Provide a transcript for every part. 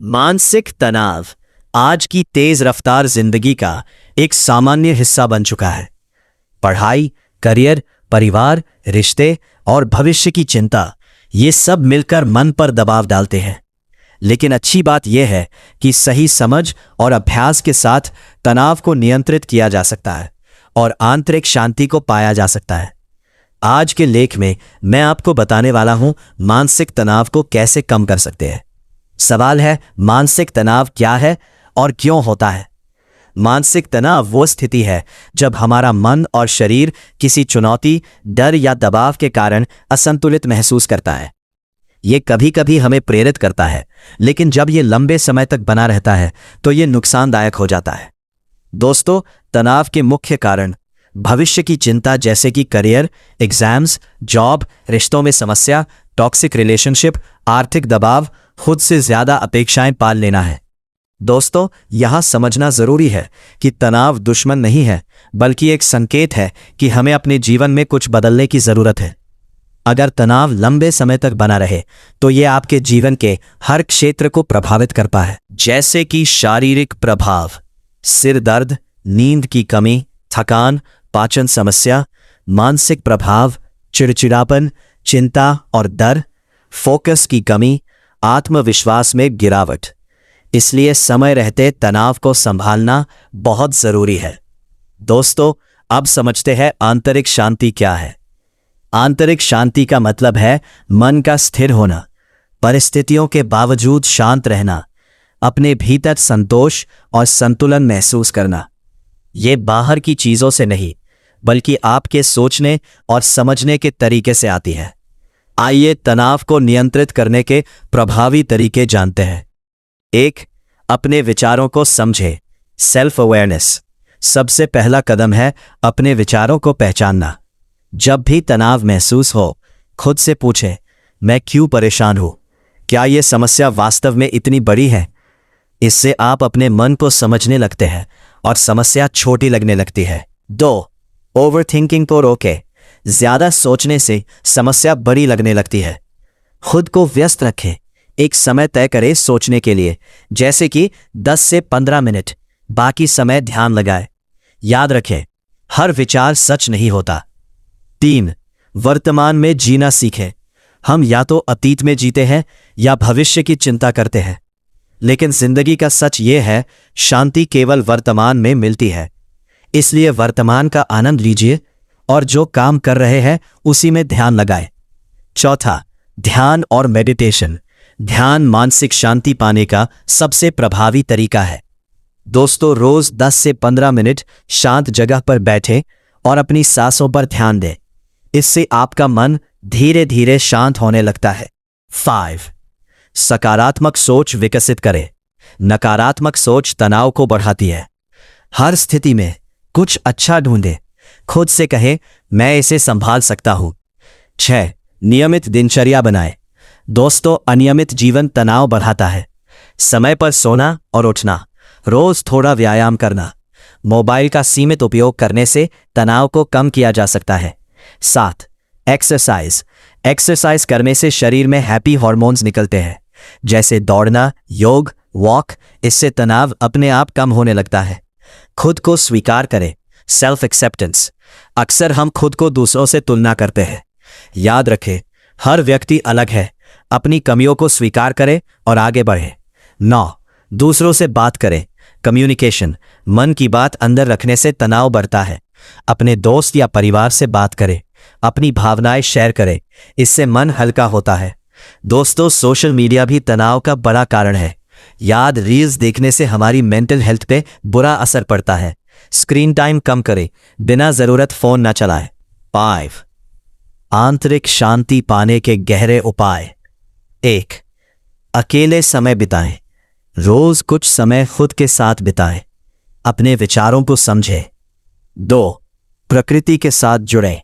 मानसिक तनाव आज की तेज रफ्तार जिंदगी का एक सामान्य हिस्सा बन चुका है। पढ़ाई, करियर, परिवार, रिश्ते और भविष्य की चिंता, ये सब मिलकर मन पर दबाव डालते हैं। लेकिन अच्छी बात यह है कि सही समझ और अभ्यास के साथ तनाव को नियंत्रित किया जा सकता है और आंतरिक शांति को पाया जा सकता है। आज के लेख में मैं आपको बताने वाला हूं मानसिक तनाव को कैसे कम कर सकते हैं। सवाल है, मानसिक तनाव क्या है और क्यों होता है? मानसिक तनाव वो स्थिति है जब हमारा मन और शरीर किसी चुनौती, डर या दबाव के कारण असंतुलित महसूस करता है। ये कभी कभी हमें प्रेरित करता है, लेकिन जब ये लंबे समय तक बना रहता है तो ये नुकसानदायक हो जाता है। दोस्तों, तनाव के मुख्य कारण भविष्य की चिंता जैसे कि करियर, एग्जाम्स, जॉब, रिश्तों में समस्या, टॉक्सिक रिलेशनशिप, आर्थिक दबाव, खुद से ज्यादा अपेक्षाएं पाल लेना है। दोस्तों, यहां समझना जरूरी है कि तनाव दुश्मन नहीं है, बल्कि एक संकेत है कि हमें अपने जीवन में कुछ बदलने की जरूरत है। अगर तनाव लंबे समय तक बना रहे तो यह आपके जीवन के हर क्षेत्र को प्रभावित करता है, जैसे कि शारीरिक प्रभाव, सिर दर्द, नींद की कमी, थकान, पाचन समस्या, मानसिक प्रभाव, चिड़चिड़ापन, चिंता और डर, फोकस की कमी, आत्मविश्वास में गिरावट। इसलिए समय रहते तनाव को संभालना बहुत जरूरी है। दोस्तों, अब समझते हैं आंतरिक शांति क्या है। आंतरिक शांति का मतलब है मन का स्थिर होना, परिस्थितियों के बावजूद शांत रहना, अपने भीतर संतोष और संतुलन महसूस करना। ये बाहर की चीजों से नहीं, बल्कि आपके सोचने और समझने के तरीके से आती है। आइए तनाव को नियंत्रित करने के प्रभावी तरीके जानते हैं। 1. अपने विचारों को समझें, सेल्फ अवेयरनेस। सबसे पहला कदम है अपने विचारों को पहचानना। जब भी तनाव महसूस हो, खुद से पूछें, मैं क्यों परेशान हूं? क्या यह समस्या वास्तव में इतनी बड़ी है? इससे आप अपने मन को समझने लगते हैं और समस्या छोटी लगने लगती है। 2. ओवरथिंकिंग को रोकें। ज्यादा सोचने से समस्या बड़ी लगने लगती है। खुद को व्यस्त रखें। एक समय तय करें सोचने के लिए, जैसे कि 10 से 15 मिनट। बाकी समय ध्यान लगाएं। याद रखें, हर विचार सच नहीं होता। 3. वर्तमान में जीना सीखें। हम या तो अतीत में जीते हैं या भविष्य की चिंता करते हैं, लेकिन जिंदगी का सच ये है, शांति केवल वर्तमान में मिलती है। इसलिए वर्तमान का आनंद लीजिए और जो काम कर रहे हैं उसी में ध्यान लगाएं। 4. ध्यान और मेडिटेशन। ध्यान मानसिक शांति पाने का सबसे प्रभावी तरीका है। दोस्तों, रोज 10 से 15 मिनट शांत जगह पर बैठें और अपनी सांसों पर ध्यान दें। इससे आपका मन धीरे धीरे शांत होने लगता है। 5. सकारात्मक सोच विकसित करें। नकारात्मक सोच तनाव को बढ़ाती है। हर स्थिति में कुछ अच्छा ढूंढें। खुद से कहें, मैं इसे संभाल सकता हूं। 6. नियमित दिनचर्या बनाएं। दोस्तों, अनियमित जीवन तनाव बढ़ाता है। समय पर सोना और उठना, रोज थोड़ा व्यायाम करना, मोबाइल का सीमित उपयोग करने से तनाव को कम किया जा सकता है। 7. एक्सरसाइज। एक्सरसाइज करने से शरीर में हैप्पी हार्मोन्स निकलते हैं, जैसे दौड़ना, योग, वॉक। इससे तनाव अपने आप कम होने लगता है। खुद को स्वीकार करें, सेल्फ एक्सेप्टेंस। अक्सर हम खुद को दूसरों से तुलना करते हैं। याद रखें, हर व्यक्ति अलग है। अपनी कमियों को स्वीकार करें और आगे बढ़ें। 9. दूसरों से बात करें, कम्युनिकेशन। मन की बात अंदर रखने से तनाव बढ़ता है। अपने दोस्त या परिवार से बात करें, अपनी भावनाएं शेयर करें। इससे मन हल्का होता है। दोस्तों, सोशल मीडिया भी तनाव का बड़ा कारण है। रील्स देखने से हमारी मेंटल हेल्थ पे बुरा असर पड़ता है। स्क्रीन टाइम कम करें, बिना जरूरत फोन न चलाएं। 5. आंतरिक शांति पाने के गहरे उपाय। 1. अकेले समय बिताएं। रोज कुछ समय खुद के साथ बिताएं। अपने विचारों को समझें। 2. प्रकृति के साथ जुड़ें।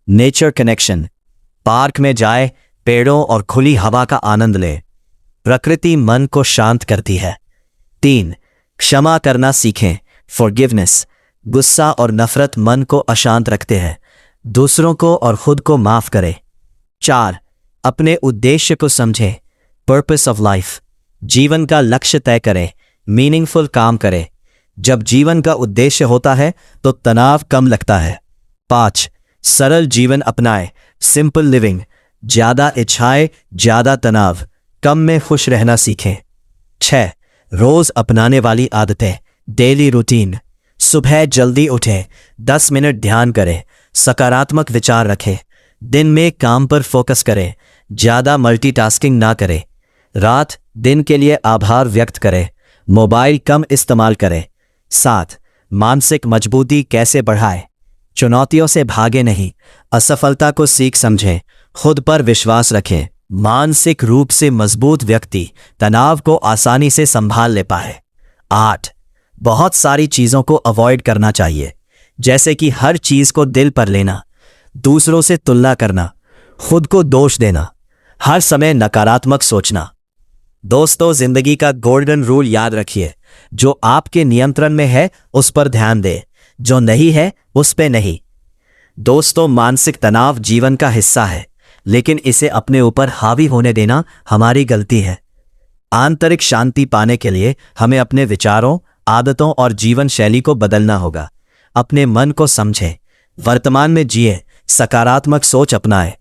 Nature connection. पार्क में जाएं, पेड़ों और खुली हवा का आनंद लें। प्रकृति मन को शांत करती है। 3. क्षमा करना सीखें, फॉरगिवनेस। गुस्सा और नफरत मन को अशांत रखते हैं। दूसरों को और खुद को माफ करें। 4. अपने उद्देश्य को समझें, पर्पस ऑफ लाइफ। जीवन का लक्ष्य तय करें, मीनिंगफुल काम करें। जब जीवन का उद्देश्य होता है तो तनाव कम लगता है। 5. सरल जीवन अपनाएं, सिंपल लिविंग। ज्यादा इच्छाएं, ज्यादा तनाव, कम में खुश रहना सीखें। 6. रोज अपनाने वाली आदतें, डेली रूटीन। सुबह जल्दी उठें, 10 मिनट ध्यान करें, सकारात्मक विचार रखें। दिन में काम पर फोकस करें, ज्यादा मल्टीटास्किंग ना करें। रात दिन के लिए आभार व्यक्त करें, मोबाइल कम इस्तेमाल करें। 7. मानसिक मजबूती कैसे बढ़ाएं? चुनौतियों से भागे नहीं, असफलता को सीख समझें, खुद पर विश्वास रखें। मानसिक रूप से मजबूत व्यक्ति तनाव को आसानी से संभाल ले पाए। 8. बहुत सारी चीजों को अवॉइड करना चाहिए, जैसे कि हर चीज को दिल पर लेना, दूसरों से तुलना करना, खुद को दोष देना, हर समय नकारात्मक सोचना। दोस्तों, जिंदगी का गोल्डन रूल याद रखिए, जो आपके नियंत्रण में है उस पर ध्यान दें, जो नहीं है उस पे नहीं। दोस्तों, मानसिक तनाव जीवन का हिस्सा है, लेकिन इसे अपने ऊपर हावी होने देना हमारी गलती है। आंतरिक शांति पाने के लिए हमें अपने विचारों, आदतों और जीवन शैली को बदलना होगा। अपने मन को समझें, वर्तमान में जिए, सकारात्मक सोच अपनाएं